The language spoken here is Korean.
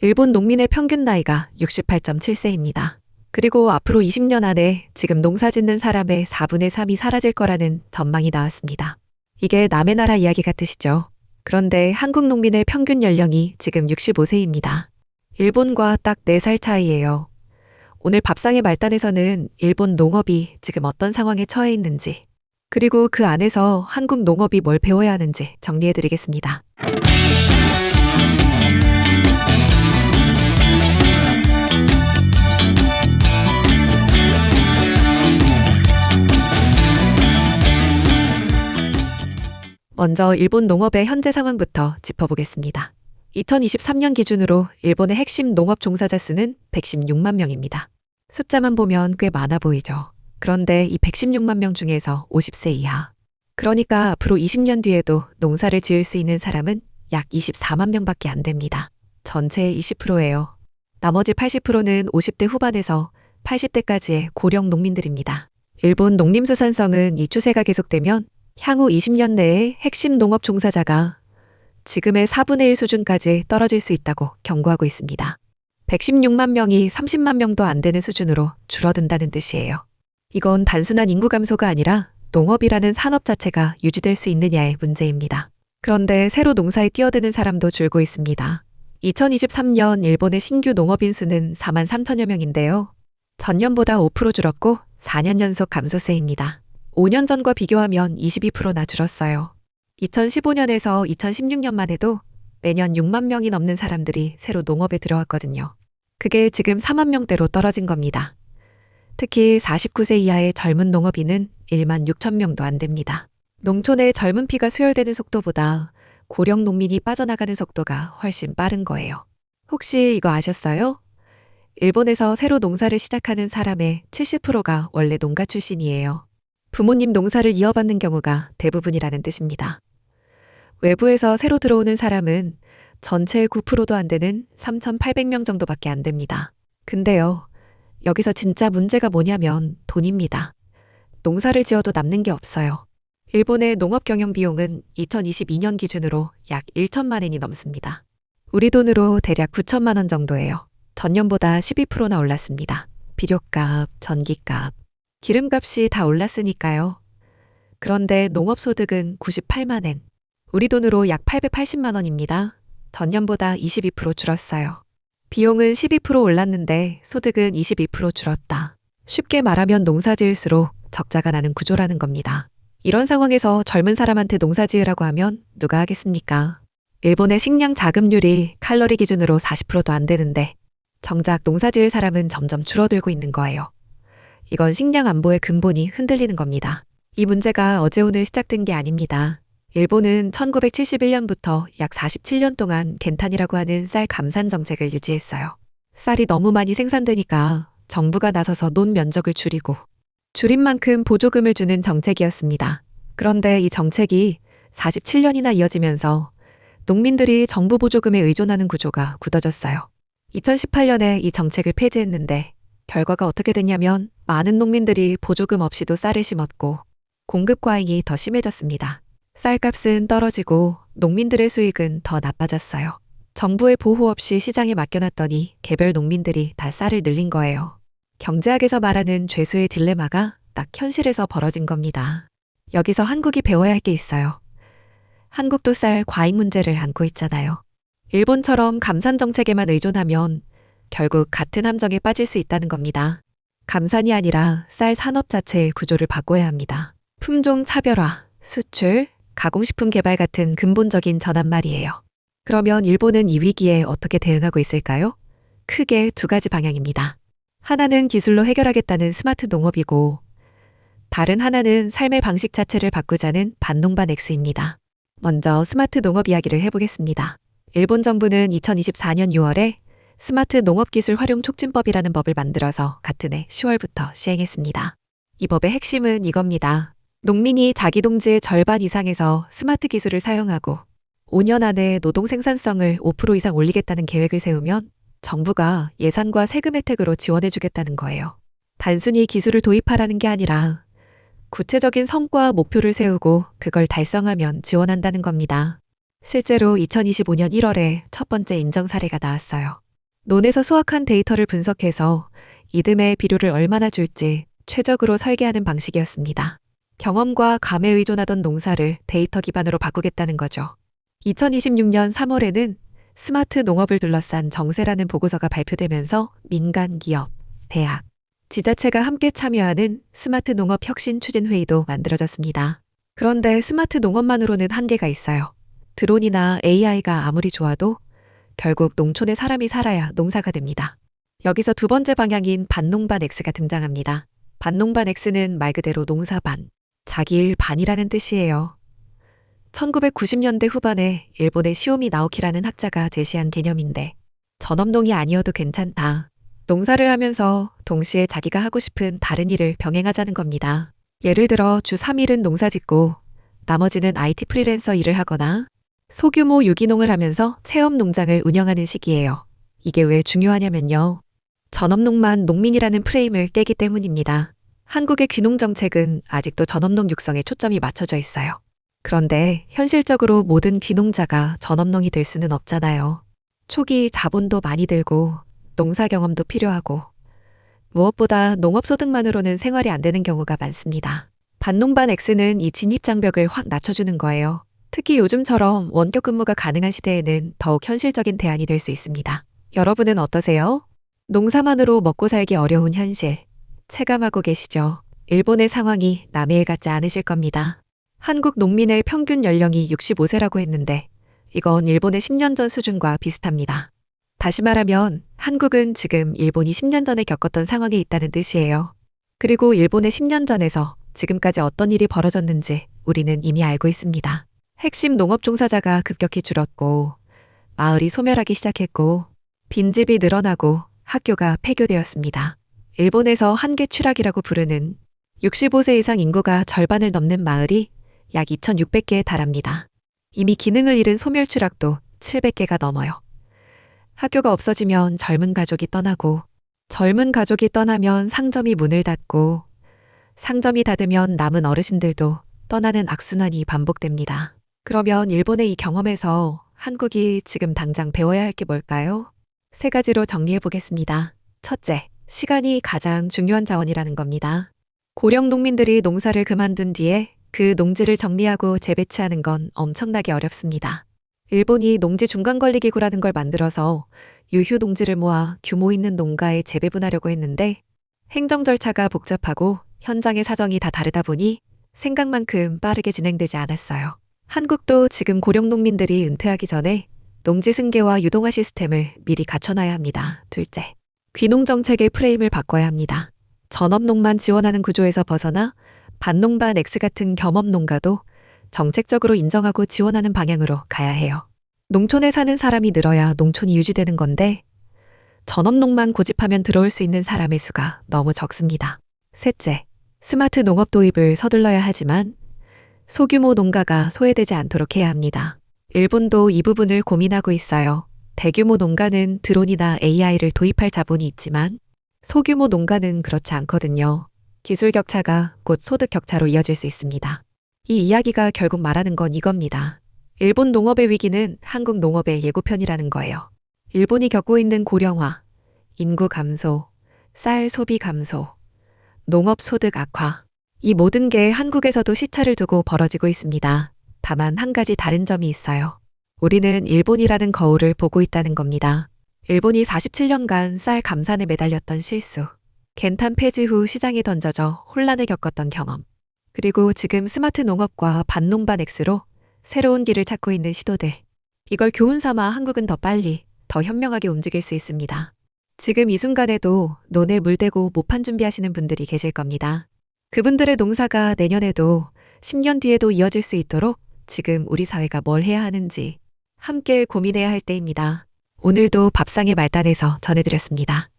일본 농민의 평균 나이가 68.7세입니다. 그리고 앞으로 20년 안에 지금 농사 짓는 사람의 4분의 3이 사라질 거라는 전망이 나왔습니다. 이게 남의 나라 이야기 같으시죠? 그런데 한국 농민의 평균 연령이 지금 65세입니다. 일본과 딱 4살 차이예요. 오늘 밥상의 말단에서는 일본 농업이 지금 어떤 상황에 처해 있는지, 그리고 그 안에서 한국 농업이 뭘 배워야 하는지 정리해드리겠습니다. 먼저 일본 농업의 현재 상황부터 짚어보겠습니다. 2023년 기준으로 일본의 핵심 농업 종사자 수는 116만 명입니다. 숫자만 보면 꽤 많아 보이죠. 그런데 이 116만 명 중에서 50세 이하. 그러니까 앞으로 20년 뒤에도 농사를 지을 수 있는 사람은 약 24만 명밖에 안 됩니다. 전체의 20%예요. 나머지 80%는 50대 후반에서 80대까지의 고령 농민들입니다. 일본 농림수산성은 이 추세가 계속되면 향후 20년 내에 핵심 농업 종사자가 지금의 4분의 1 수준까지 떨어질 수 있다고 경고하고 있습니다. 116만 명이 30만 명도 안 되는 수준으로 줄어든다는 뜻이에요. 이건 단순한 인구 감소가 아니라 농업이라는 산업 자체가 유지될 수 있느냐의 문제입니다. 그런데 새로 농사에 뛰어드는 사람도 줄고 있습니다. 2023년 일본의 신규 농업인 수는 4만 3천여 명인데요. 전년보다 5% 줄었고 4년 연속 감소세입니다. 5년 전과 비교하면 22%나 줄었어요. 2015년에서 2016년만 해도 매년 6만 명이 넘는 사람들이 새로 농업에 들어왔거든요. 그게 지금 4만 명대로 떨어진 겁니다. 특히 49세 이하의 젊은 농업인은 1만 6천 명도 안 됩니다. 농촌의 젊은 피가 수혈되는 속도보다 고령 농민이 빠져나가는 속도가 훨씬 빠른 거예요. 혹시 이거 아셨어요? 일본에서 새로 농사를 시작하는 사람의 70%가 원래 농가 출신이에요. 부모님 농사를 이어받는 경우가 대부분이라는 뜻입니다. 외부에서 새로 들어오는 사람은 전체의 9%도 안 되는 3,800명 정도밖에 안 됩니다. 근데요, 여기서 진짜 문제가 뭐냐면 돈입니다. 농사를 지어도 남는 게 없어요. 일본의 농업 경영 비용은 2022년 기준으로 약 1천만 엔이 넘습니다. 우리 돈으로 대략 9천만 원 정도예요. 전년보다 12%나 올랐습니다. 비료값, 전기값, 기름값이 다 올랐으니까요. 그런데 농업소득은 98만 엔, 우리 돈으로 약 880만 원입니다. 전년보다 22% 줄었어요. 비용은 12% 올랐는데 소득은 22% 줄었다. 쉽게 말하면 농사 지을수록 적자가 나는 구조라는 겁니다. 이런 상황에서 젊은 사람한테 농사 지으라고 하면 누가 하겠습니까? 일본의 식량 자급률이 칼로리 기준으로 40%도 안 되는데 정작 농사 지을 사람은 점점 줄어들고 있는 거예요. 이건 식량 안보의 근본이 흔들리는 겁니다. 이 문제가 어제 오늘 시작된 게 아닙니다. 일본은 1971년부터 약 47년 동안 겐탄이라고 하는 쌀 감산 정책을 유지했어요. 쌀이 너무 많이 생산되니까 정부가 나서서 논 면적을 줄이고 줄인 만큼 보조금을 주는 정책이었습니다. 그런데 이 정책이 47년이나 이어지면서 농민들이 정부 보조금에 의존하는 구조가 굳어졌어요. 2018년에 이 정책을 폐지했는데 결과가 어떻게 됐냐면 많은 농민들이 보조금 없이도 쌀을 심었고 공급 과잉이 더 심해졌습니다. 쌀값은 떨어지고 농민들의 수익은 더 나빠졌어요. 정부의 보호 없이 시장에 맡겨놨더니 개별 농민들이 다 쌀을 늘린 거예요. 경제학에서 말하는 죄수의 딜레마가 딱 현실에서 벌어진 겁니다. 여기서 한국이 배워야 할 게 있어요. 한국도 쌀 과잉 문제를 안고 있잖아요. 일본처럼 감산 정책에만 의존하면 결국 같은 함정에 빠질 수 있다는 겁니다. 감산이 아니라 쌀 산업 자체의 구조를 바꿔야 합니다. 품종 차별화, 수출, 가공식품 개발 같은 근본적인 전환 말이에요. 그러면 일본은 이 위기에 어떻게 대응하고 있을까요? 크게 두 가지 방향입니다. 하나는 기술로 해결하겠다는 스마트 농업이고 다른 하나는 삶의 방식 자체를 바꾸자는 반농반 X입니다. 먼저 스마트 농업 이야기를 해보겠습니다. 일본 정부는 2024년 6월에 스마트 농업기술 활용 촉진법이라는 법을 만들어서 같은 해 10월부터 시행했습니다. 이 법의 핵심은 이겁니다. 농민이 자기 동지의 절반 이상에서 스마트 기술을 사용하고 5년 안에 노동 생산성을 5% 이상 올리겠다는 계획을 세우면 정부가 예산과 세금 혜택으로 지원해주겠다는 거예요. 단순히 기술을 도입하라는 게 아니라 구체적인 성과 목표를 세우고 그걸 달성하면 지원한다는 겁니다. 실제로 2025년 1월에 첫 번째 인정 사례가 나왔어요. 논에서 수확한 데이터를 분석해서 이듬해 비료를 얼마나 줄지 최적으로 설계하는 방식이었습니다. 경험과 감에 의존하던 농사를 데이터 기반으로 바꾸겠다는 거죠. 2026년 3월에는 스마트 농업을 둘러싼 정세라는 보고서가 발표되면서 민간 기업, 대학, 지자체가 함께 참여하는 스마트 농업 혁신 추진 회의도 만들어졌습니다. 그런데 스마트 농업만으로는 한계가 있어요. 드론이나 AI가 아무리 좋아도 결국 농촌에 사람이 살아야 농사가 됩니다. 여기서 두 번째 방향인 반농반 X가 등장합니다. 반농반 X는 말 그대로 농사반, 자기 일 반이라는 뜻이에요. 1990년대 후반에 일본의 시오미 나오키라는 학자가 제시한 개념인데 전업농이 아니어도 괜찮다. 농사를 하면서 동시에 자기가 하고 싶은 다른 일을 병행하자는 겁니다. 예를 들어 주 3일은 농사 짓고 나머지는 IT 프리랜서 일을 하거나 소규모 유기농을 하면서 체험 농장을 운영하는 식이에요. 이게 왜 중요하냐면요. 전업농만 농민이라는 프레임을 깨기 때문입니다. 한국의 귀농 정책은 아직도 전업농 육성에 초점이 맞춰져 있어요. 그런데 현실적으로 모든 귀농자가 전업농이 될 수는 없잖아요. 초기 자본도 많이 들고 농사 경험도 필요하고 무엇보다 농업소득만으로는 생활이 안 되는 경우가 많습니다. 반농반 X는 이 진입장벽을 확 낮춰주는 거예요. 특히 요즘처럼 원격 근무가 가능한 시대에는 더욱 현실적인 대안이 될 수 있습니다. 여러분은 어떠세요? 농사만으로 먹고 살기 어려운 현실, 체감하고 계시죠? 일본의 상황이 남의 일 같지 않으실 겁니다. 한국 농민의 평균 연령이 65세라고 했는데 이건 일본의 10년 전 수준과 비슷합니다. 다시 말하면 한국은 지금 일본이 10년 전에 겪었던 상황에 있다는 뜻이에요. 그리고 일본의 10년 전에서 지금까지 어떤 일이 벌어졌는지 우리는 이미 알고 있습니다. 핵심 농업 종사자가 급격히 줄었고 마을이 소멸하기 시작했고 빈집이 늘어나고 학교가 폐교되었습니다. 일본에서 한계 추락이라고 부르는 65세 이상 인구가 절반을 넘는 마을이 약 2,600개에 달합니다. 이미 기능을 잃은 소멸 추락도 700개가 넘어요. 학교가 없어지면 젊은 가족이 떠나고 젊은 가족이 떠나면 상점이 문을 닫고 상점이 닫으면 남은 어르신들도 떠나는 악순환이 반복됩니다. 그러면 일본의 이 경험에서 한국이 지금 당장 배워야 할 게 뭘까요? 세 가지로 정리해 보겠습니다. 첫째, 시간이 가장 중요한 자원이라는 겁니다. 고령 농민들이 농사를 그만둔 뒤에 그 농지를 정리하고 재배치하는 건 엄청나게 어렵습니다. 일본이 농지 중간관리기구라는 걸 만들어서 유휴 농지를 모아 규모 있는 농가에 재배분하려고 했는데 행정 절차가 복잡하고 현장의 사정이 다 다르다 보니 생각만큼 빠르게 진행되지 않았어요. 한국도 지금 고령 농민들이 은퇴하기 전에 농지 승계와 유동화 시스템을 미리 갖춰놔야 합니다. 둘째, 귀농 정책의 프레임을 바꿔야 합니다. 전업농만 지원하는 구조에서 벗어나 반농반 X 같은 겸업농가도 정책적으로 인정하고 지원하는 방향으로 가야 해요. 농촌에 사는 사람이 늘어야 농촌이 유지되는 건데 전업농만 고집하면 들어올 수 있는 사람의 수가 너무 적습니다. 셋째, 스마트 농업 도입을 서둘러야 하지만 소규모 농가가 소외되지 않도록 해야 합니다. 일본도 이 부분을 고민하고 있어요. 대규모 농가는 드론이나 AI를 도입할 자본이 있지만 소규모 농가는 그렇지 않거든요. 기술 격차가 곧 소득 격차로 이어질 수 있습니다. 이 이야기가 결국 말하는 건 이겁니다. 일본 농업의 위기는 한국 농업의 예고편이라는 거예요. 일본이 겪고 있는 고령화, 인구 감소, 쌀 소비 감소, 농업 소득 악화, 이 모든 게 한국에서도 시차를 두고 벌어지고 있습니다. 다만 한 가지 다른 점이 있어요. 우리는 일본이라는 거울을 보고 있다는 겁니다. 일본이 47년간 쌀 감산에 매달렸던 실수, 겐탄 폐지 후 시장에 던져져 혼란을 겪었던 경험, 그리고 지금 스마트 농업과 반농반 X로 새로운 길을 찾고 있는 시도들. 이걸 교훈 삼아 한국은 더 빨리, 더 현명하게 움직일 수 있습니다. 지금 이 순간에도 논에 물대고 모판 준비하시는 분들이 계실 겁니다. 그분들의 농사가 내년에도 10년 뒤에도 이어질 수 있도록 지금 우리 사회가 뭘 해야 하는지 함께 고민해야 할 때입니다. 오늘도 밥상의 말단에서 전해드렸습니다.